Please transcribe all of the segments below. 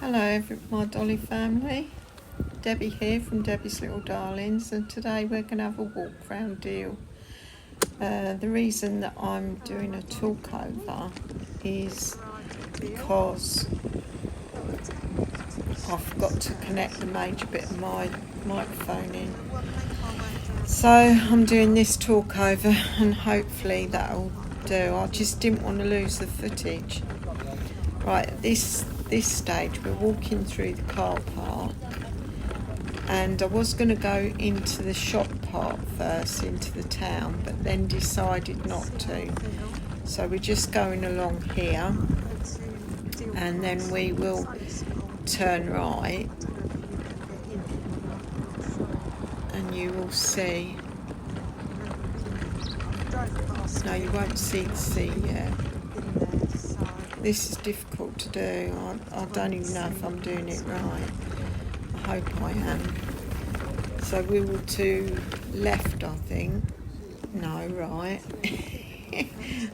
Hello, my Dolly family. Debbie here from Debbie's Little Darlings, and today we're going to have a walk round Deal. The reason that I'm doing a talk over is because I've got to connect the major bit of my microphone in. So I'm doing this talk over and hopefully that'll do. I just didn't want to lose the footage. Right, at this stage we're walking through the car park, and I was going to go into the shop part first, into the town, but then decided not to. So we're just going along here, and then we will turn right, and you will see. No, you won't see the sea yet. This is difficult to do. I don't even know if I'm doing it right. I hope I am. So we will to left, I think. No, right.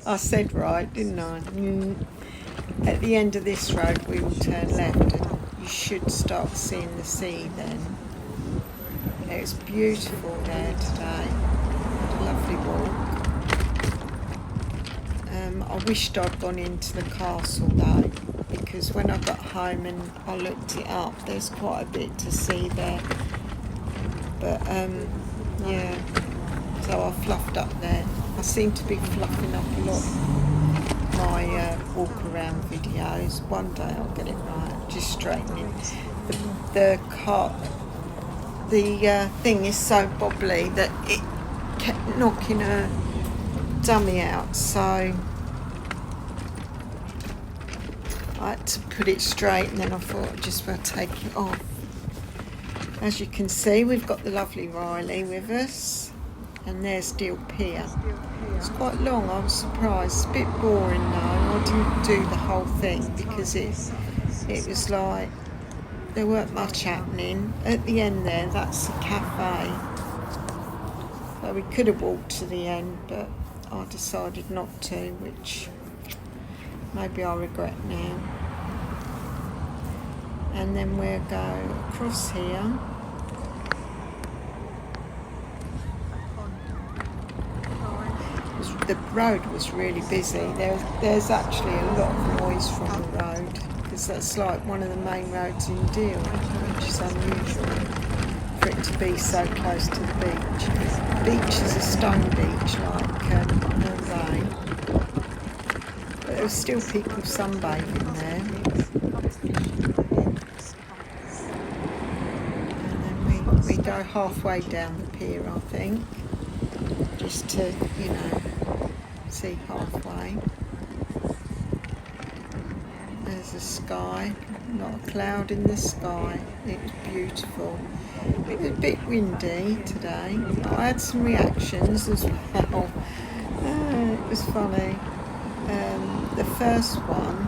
I said right, didn't I? At the end of this road we will turn left, and you should start seeing the sea then. It's beautiful there today. Had a lovely walk. I wished I'd gone into the castle though, because when I got home and I looked it up, there's quite a bit to see there. But yeah, so I fluffed up there. I seem to be fluffing up a lot of my walk around videos. One day I'll get it right, just straightening. The thing is so bobbly that it kept knocking a dummy out, so I had to put it straight, and then I thought I'd just about take it off. As you can see, we've got the lovely Riley with us, and there's Deal Pier. It's quite long, I was surprised. It's a bit boring though. I didn't do the whole thing because it was like there weren't much happening. At the end there, that's a cafe. So we could have walked to the end, but I decided not to, which maybe I regret now. And then we'll go across here. The road was really busy. There's actually a lot of noise from the road, because that's like one of the main roads in Deal, which is unusual for it to be so close to the beach. The beach is a stone beach like Moray, but there were still people sunbathing there. And then we go halfway down the pier, I think, just to, see halfway. There's the sky, not a cloud in the sky. It was beautiful. It was a bit windy today. I had some reactions as well. It was funny. The first one,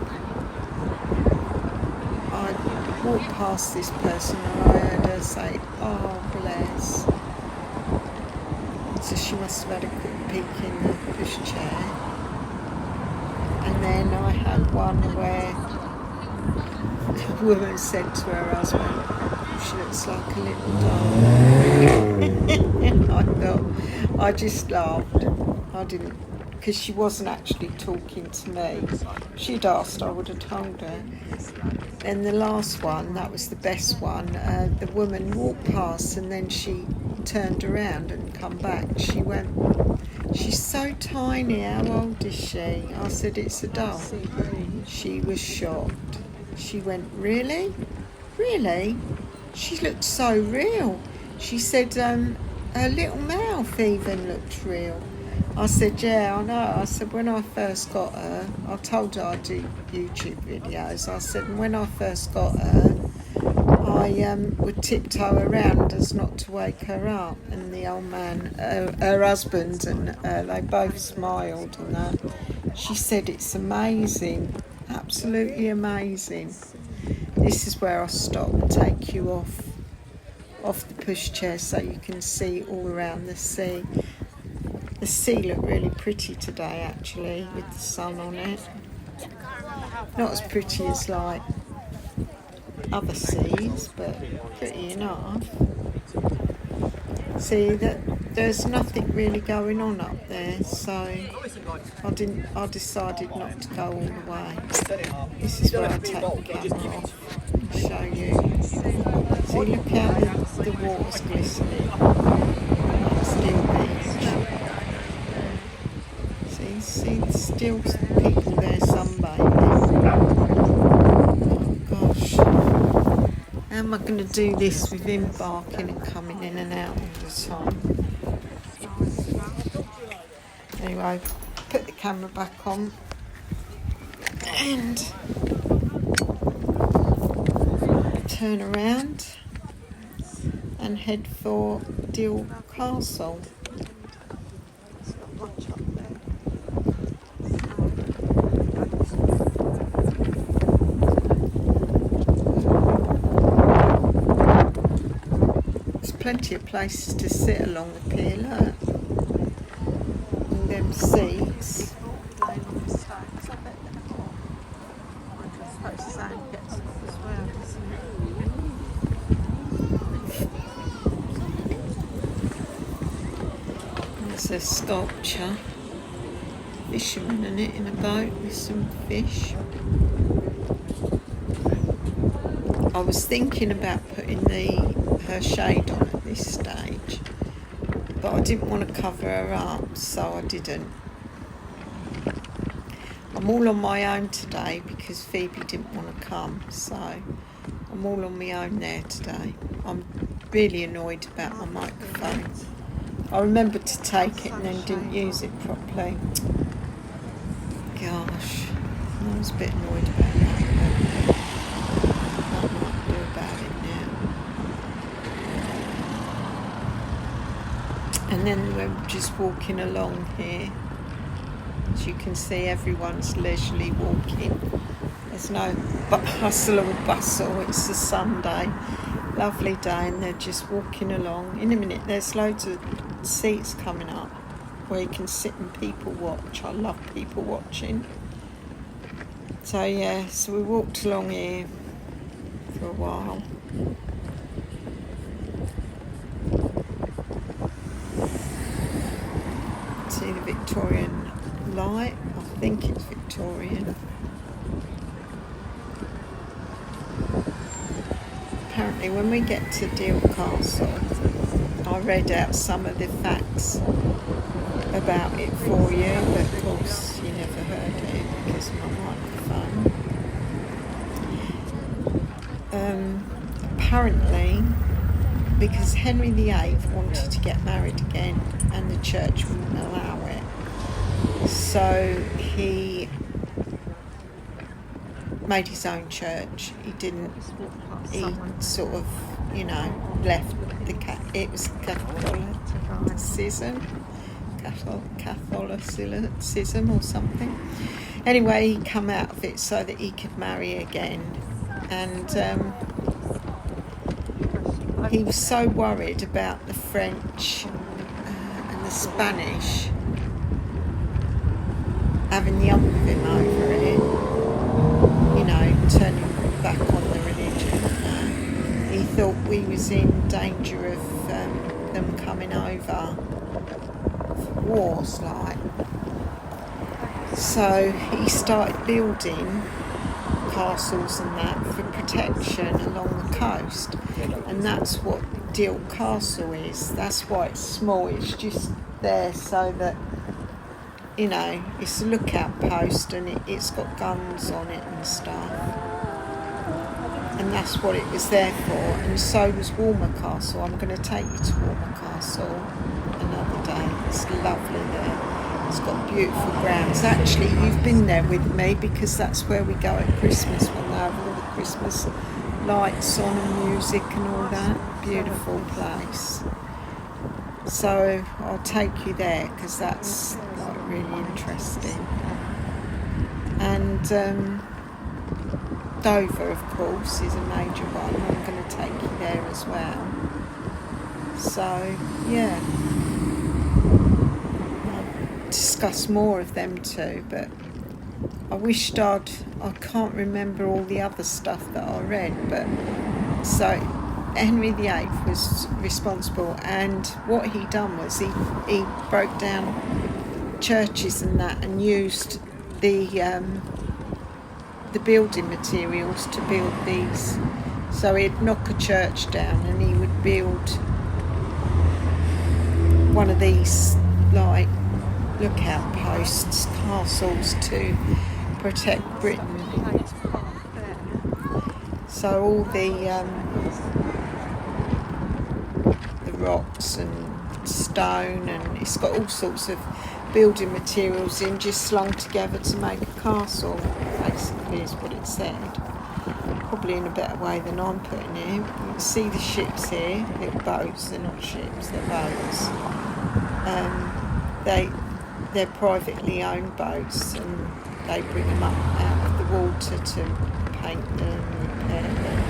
I walked past this person and I heard her say, "Oh, bless." So she must have had a quick peek in the pushchair. And then I had one where a woman said to her husband, "She looks like a little doll." I just laughed. I didn't, because she wasn't actually talking to me. She'd asked, I would have told her. And the last one, that was the best one. The woman walked past and then she turned around and come back. She went, "She's so tiny, how old is she?" I said, "It's a doll." She was shocked. She went, "Really? Really? She looked so real." She said, her little mouth even looked real. I said, "Yeah, I know." I said, when I first got her, I told her I'd do YouTube videos. I said, and when I first got her, I would tiptoe around as not to wake her up. And the old man, her husband, and they both smiled and that. She said, "It's amazing, absolutely amazing." This is where I stop and take you off the pushchair so you can see all around the sea. The sea looked really pretty today actually, with the sun on it. Not as pretty as like other seas, but pretty enough. See that there's nothing really going on up there, so I decided not to go all the way. This is where I take the camera off and show you. See, look how the water's glistening. Still beach. See, there's still people there sunbathing. Oh gosh. How am I going to do this with him barking and coming in and out all the time? Anyway, put the camera back on and turn around and head for Deal Castle. Plenty of places to sit along the pier, look. All them seats. There's a sculpture. Fisherman in it, in a boat with some fish. I was thinking about putting her shade on at this stage, but I didn't want to cover her up, so I didn't. I'm all on my own today because Phoebe didn't want to come, so I'm all on my own there today. I'm really annoyed about my microphone. I remembered to take it and then didn't use it properly. Gosh, I was a bit annoyed about that. And then we're just walking along here. As you can see, everyone's leisurely walking. There's no hustle or bustle. It's a Sunday, lovely day, and they're just walking along. In a minute, there's loads of seats coming up where you can sit and people watch. I love people watching. So yeah, so we walked along here for a while. See the Victorian light. I think it's Victorian. Apparently when we get to Deal Castle, I read out some of the facts about it for you, but of course you never heard it because of my microphone. Apparently, because Henry VIII wanted to get married again and the church wouldn't allow it, so he made his own church. He sort of, left it was Catholicism or something. Anyway, he come out of it so that he could marry again, and he was so worried about the French and the Spanish having the ump of him over it, turning back on the religion. He thought we was in danger of them coming over for wars, like. So he started building castles and that for protection along the coast, and that's what Deal Castle is. That's why it's small. It's just there so that it's a lookout post, and it's got guns on it and stuff, and that's what it was there for. And so was Walmer Castle. I'm going to take you to Walmer Castle another day. It's lovely there. It's got beautiful grounds. Actually, you've been there with me because that's where we go at Christmas when they have all the Christmas lights on and music and all that. Beautiful place. So I'll take you there because that's really interesting. And Dover, of course, is a major one. I'm going to take you there as well. So yeah. Discuss more of them too, but I can't remember all the other stuff that I read, but so Henry VIII was responsible, and what he done was he broke down churches and that, and used the building materials to build these. So he'd knock a church down and he would build one of these like lookout posts, castles to protect Britain. So all the rocks and stone, and it's got all sorts of building materials in, just slung together to make a castle, basically is what it said. Probably in a better way than I'm putting it. You can see the ships here, little boats. They're not ships, they're boats. They're privately owned boats, and they bring them up out of the water to paint them, repair them.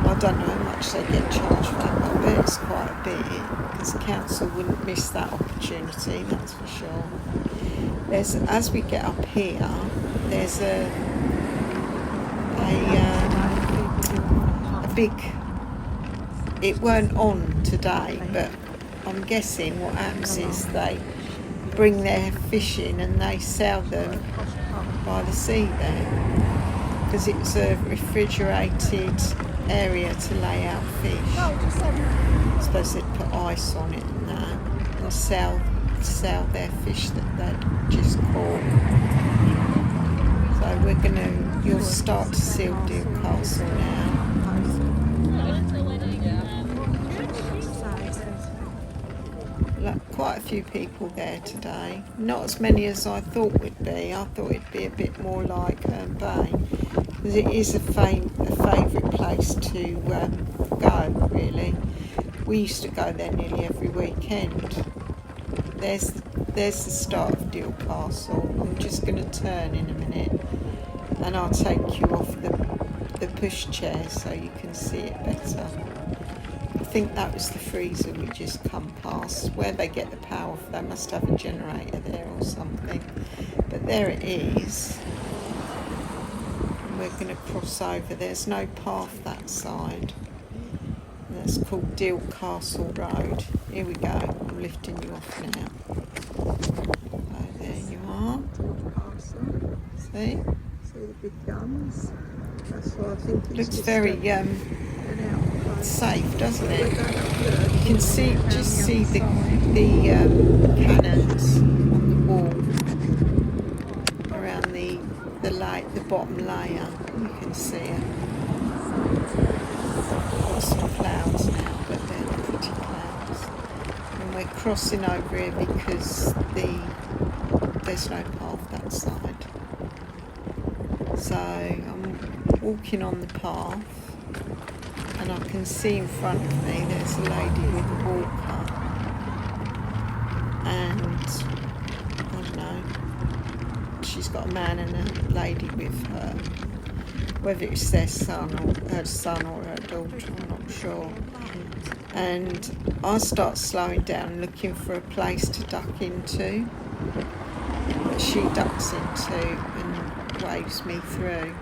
I don't know how much they get charged for that, but I bet it's quite a bit, because the council wouldn't miss that opportunity, that's for sure. As we get up here, there's a big, it weren't on today, but I'm guessing what happens is they bring their fish in and they sell them by the sea there, because it's a refrigerated area to lay out fish. I suppose they'd put ice on it and that, and sell their fish that they'd just caught. So you'll start to see Deal Castle now. Quite a few people there today. Not as many as I thought would be. I thought it'd be a bit more like Herne Bay, because it is a favourite place to go, really. We used to go there nearly every weekend. There's the start of Deal Castle. I'm just going to turn in a minute, and I'll take you off the pushchair so you can see it better. I think that was the freezer we just come past. Where they get the power from, they must have a generator there or something. But there it is. And we're going to cross over. There's no path that side. That's called Deal Castle Road. Here we go. I'm lifting you off now. Oh, there you are. See? See the big guns? That's what I think it's looks very safe, doesn't it? You can see the cannons on the wall around the bottom layer. You can see it. Got some clouds now, but they're pretty clouds. And we're crossing over here because there's no path that side. So I'm walking on the path, and I can see in front of me there's a lady with a walker, and I don't know, she's got a man and a lady with her. Whether it's their son or her daughter, I'm not sure. And I start slowing down, looking for a place to duck into, that she ducks into and waves me through.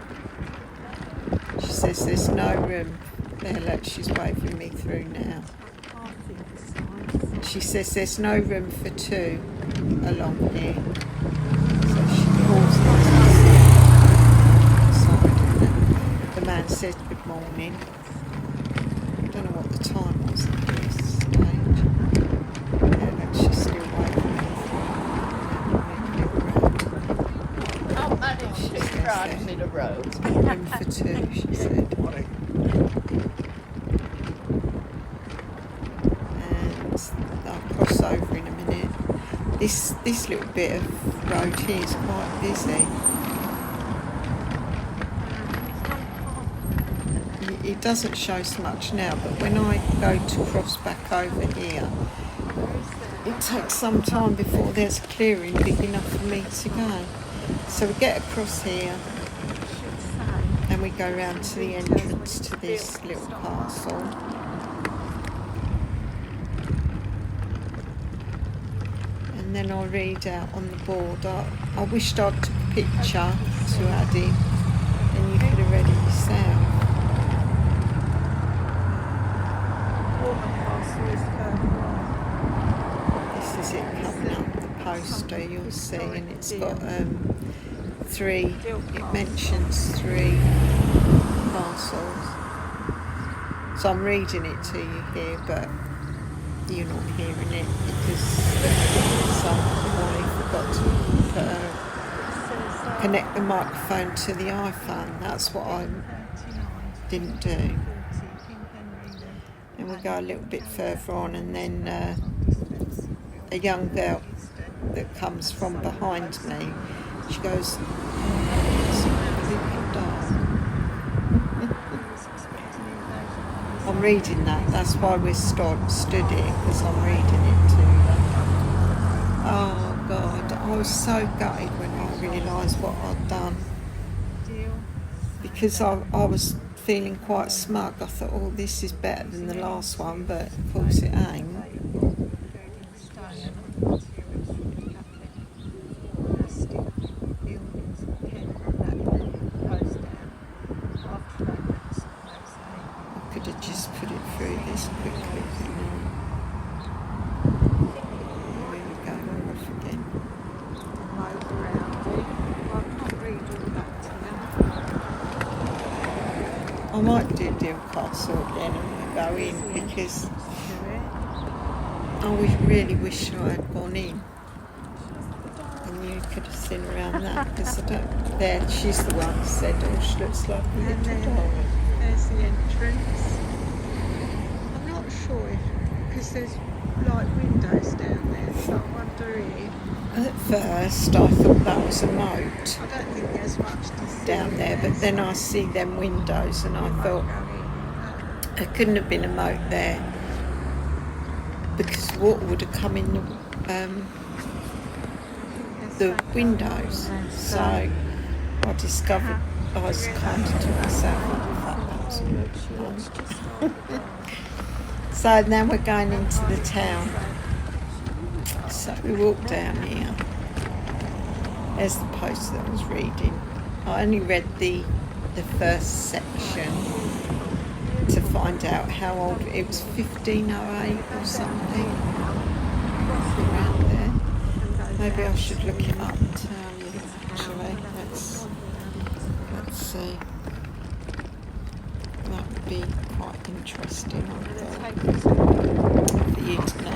She says there's no room. There, look, she's waving me through now. She says there's no room for two along here. So she calls me outside, and the man says good morning. I don't know what the time was at this stage. Yeah, look, she's still waving me through. She says room for two, she said. I'll cross over in a minute. This little bit of road here is quite busy. It doesn't show so much now, but when I go to cross back over here, it takes some time before there's a clearing big enough for me to go. So we get across here and we go round to the entrance to this little castle. And and then I'll read out on the board. I wished I'd took a picture to add in, and you could have read it yourself. This is it coming up, the poster you'll see, and it's got three, it mentions 3 castles. So I'm reading it to you here, but you're not hearing it because I forgot to connect the microphone to the iPhone. That's what I didn't do. And we go a little bit further on, and then a young girl that comes from behind me, she goes, "It's completely dark." I'm reading that. That's why we stood here, because I'm reading it to them. Oh God, I was so gutted when I realised what I'd done, because I was feeling quite smug. I thought, oh, this is better than the last one, but of course it ain't. I could have just put it through this quickly. Here we go, we're off again. I might do Deal Castle again and go in, because I really wish I had gone in. And you could have seen around that, because I don't. There, she's the one who said, oh, she looks like a little doll. There's the entrance. I'm not sure if, because there's like windows down there, so I'm wondering. At first, I thought that was a moat I don't think there's much to see down there, but then I see them windows, and I thought it couldn't have been a moat there, because water would have come in the windows. So I discovered I was kind of to myself, in fact, that was a moat. So now we're going into the town. So we walk down here. There's the post that I was reading. I only read the first section to find out how old it was. 1508 or something, around there. Maybe I should look it up and tell you. Actually, let's see. That would be quite interesting, I thought, for you to know.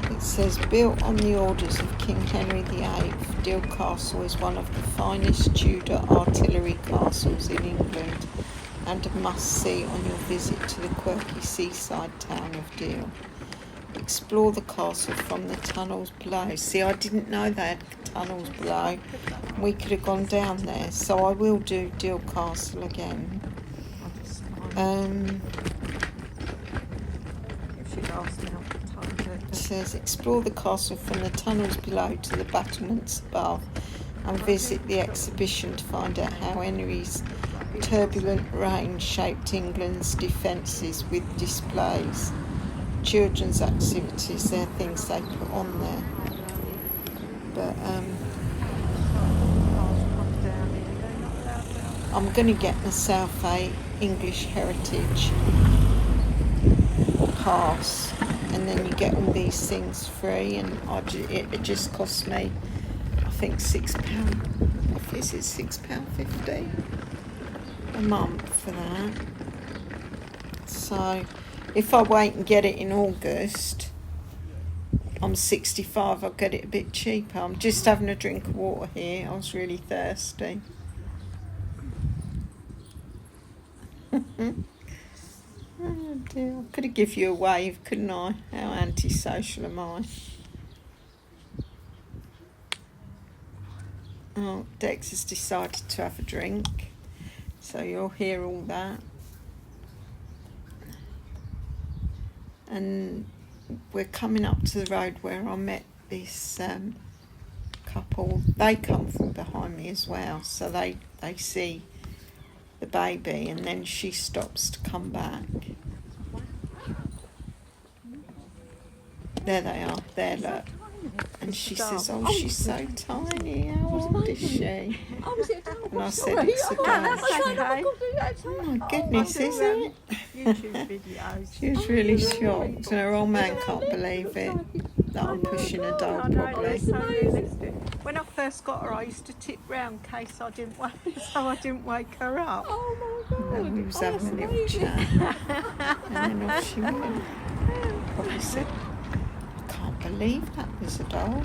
It says, built on the orders of King Henry VIII, Deal Castle is one of the finest Tudor artillery castles in England, and a must-see on your visit to the quirky seaside town of Deal. Explore the castle from the tunnels below. See, I didn't know they had tunnels below. We could have gone down there, so I will do Deal Castle again. It says, explore the castle from the tunnels below to the battlements above, and visit the exhibition to find out how Henry's turbulent reign shaped England's defences with displays. Children's activities, they're things they put on there. But I'm going to get myself a English Heritage pass, and then you get all these things free, and it just cost me, I think, £6. Is it £6.50 a month for that? So if I wait and get it in August, I'm 65, I'll get it a bit cheaper. I'm just having a drink of water here. I was really thirsty. Oh dear, I could have given you a wave, couldn't I? How antisocial am I? Oh, Dex has decided to have a drink, so you'll hear all that. and we're coming up to the road where I met this couple. They come from behind me as well, so they see the baby, and then she stops to come back. There they are, there, look. And she says, oh, she's so tiny, how old is she? Oh, is it? And I said, it's a dog. Oh my goodness, is it? YouTube videos. She was really shocked, and her old man can't believe it, that I'm pushing a dog, I know, probably. it's so realistic. When I first got her, I used to tip round in case I didn't wake her up. Oh my God. And we was Oh, having a that's little amazing. chat, and then off she went. Probably said, I can't believe that was a dog.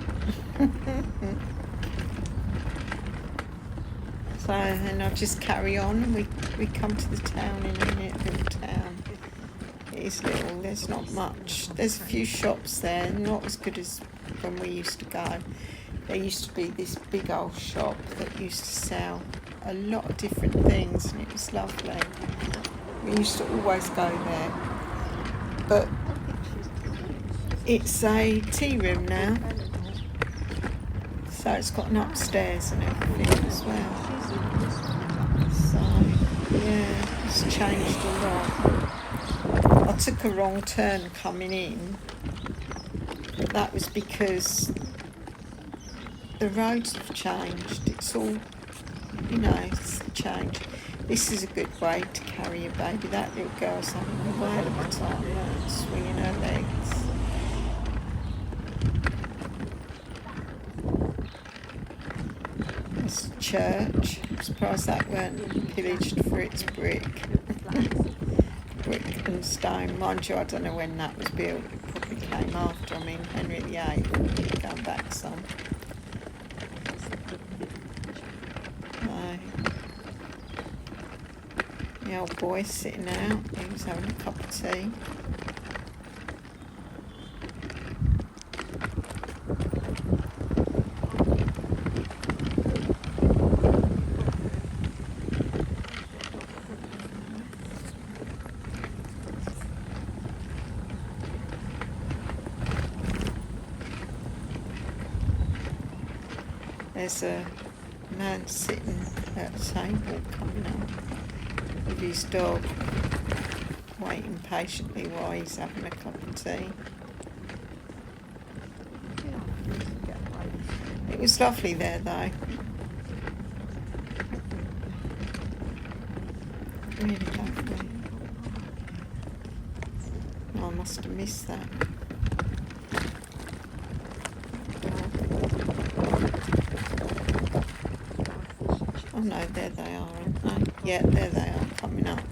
So then I'll just carry on, and we come to the town in a minute, little town. It is little, there's not much. There's a few shops there, not as good as when we used to go. There used to be this big old shop that used to sell a lot of different things, and it was lovely. We used to always go there. But it's a tea room now, so it's got an upstairs and everything as well. So yeah, it's changed a lot. I took a wrong turn coming in, but that was because the roads have changed. It's all, it's changed. This is a good way to carry a baby. That little girl's having a whale of a time, swinging her legs. It's a church. I'm surprised that weren't pillaged for its brick and stone. Mind you, I don't know when that was built. It probably came after. I mean, Henry VIII, going back some. The old boy sitting out, he was having a cup of tea. There's a man sitting at a table coming up with his dog, waiting patiently while he's having a cup of tea. It was lovely there though. Really lovely. Oh, I must have missed that. Oh no, there they are, aren't they? Yeah, there they are, coming up.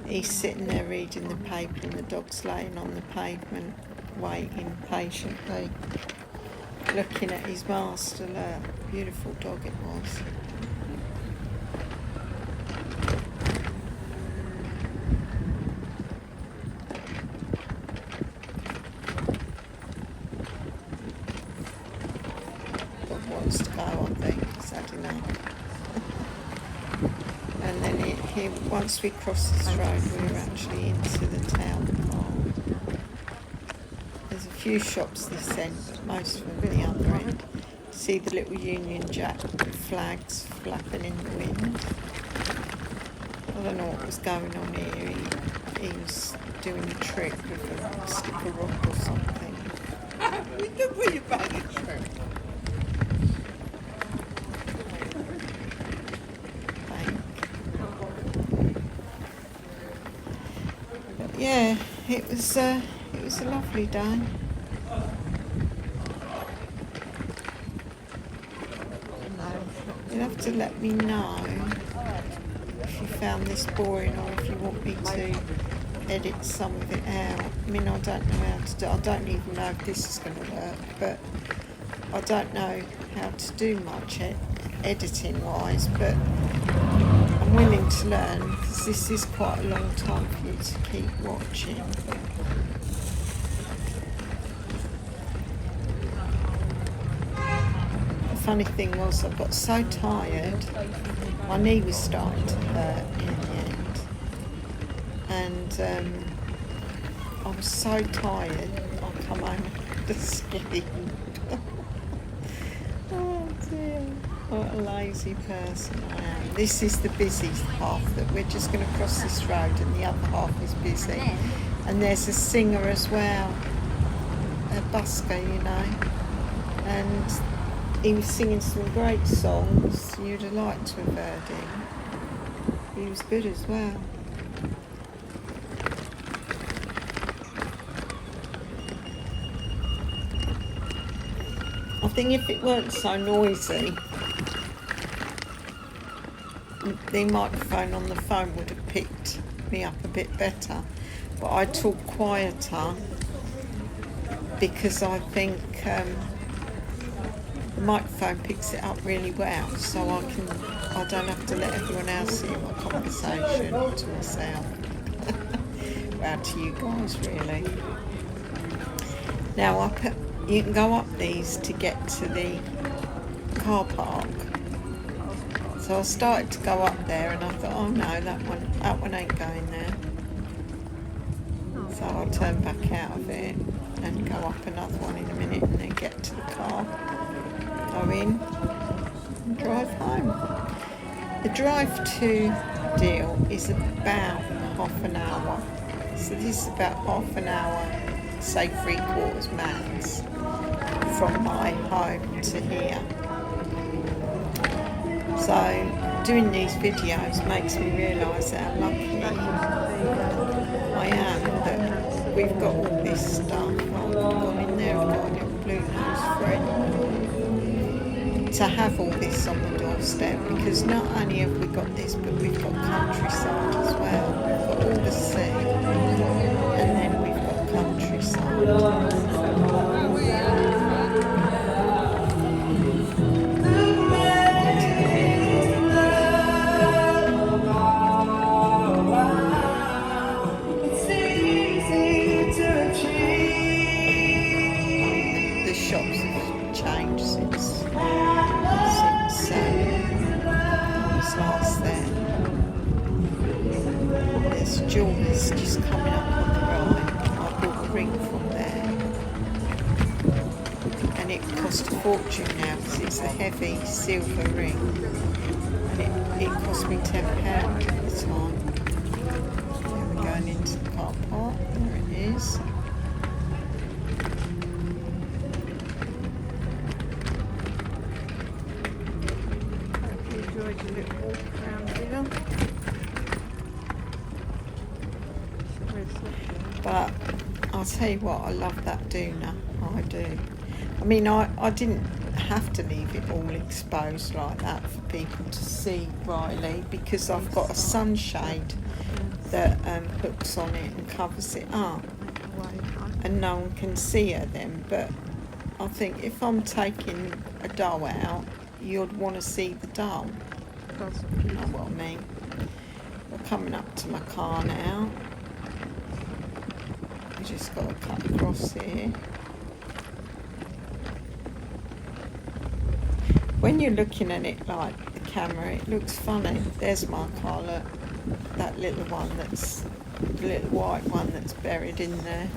He's sitting there reading the paper and the dog's laying on the pavement, waiting patiently, looking at his master. Look, beautiful dog it was. Dog wants to go, I think, he's had enough. And then once we crossed this road, we were actually into the town park. There's a few shops this end, but most of them the other end. See the little Union Jack flags flapping in the wind. I don't know what was going on here. He was doing a trick with a stick of rock or something. Where you baggage from? Yeah, it was a lovely day. You'll have to let me know if you found this boring or if you want me to edit some of it out. I mean, I don't know how to do. I don't even know if this is going to work, but I don't know how to do much editing wise, but I'm willing to learn because this is quite a long time for you to keep watching. The funny thing was I got so tired, my knee was starting to hurt in the end, and I I was so tired, I come home to sleep. Oh dear, what a lazy person I am. This is the busy half that we're just going to cross this road, and the other half is busy. And there's a singer as well, a busker, you know, and he was singing some great songs. You'd have liked to have heard him. He was good as well. I think if it weren't so noisy, the microphone on the phone would have picked me up a bit better. But I talk quieter because I think the microphone picks it up really well, so I don't have to let everyone else hear my conversation to myself. Well, to you guys, really. Now, you can go up these to get to the car park. So I started to go up there, and I thought, oh no, that one ain't going there. So I'll turn back out of it and go up another one in a minute, and then get to the car, go in and drive home. The drive to Deal is about half an hour. So this is about half an hour, say 3/4 max, from my home to here. So doing these videos makes me realise how lucky I am that we've got all this stuff. I've gone in there and got a little blue nose friend to have all this on the doorstep, because not only have we got this, but we've got countryside as well. We've got all the sea, and then we've got countryside. The shops have changed since I was last there. There's jewellers just coming up on the right. I bought a ring from there, and it cost a fortune now because it's a heavy silver ring, and it cost me £10 at the time. There we're going into the car park. There it is. Hope you enjoyed your little walk around here. But I'll tell you what, I love that doona. I do. I mean, I didn't have to leave it all exposed like that for people to see Riley, because I've got a sunshade that hooks on it and covers it up, and no one can see her then. But I think if I'm taking a doll out, you'd want to see the doll. You know what I mean? We're coming up to my car now. We just got to cut across here. When you're looking at it like the camera, it looks funny. There's my car, look. That little one the little white one that's buried in there.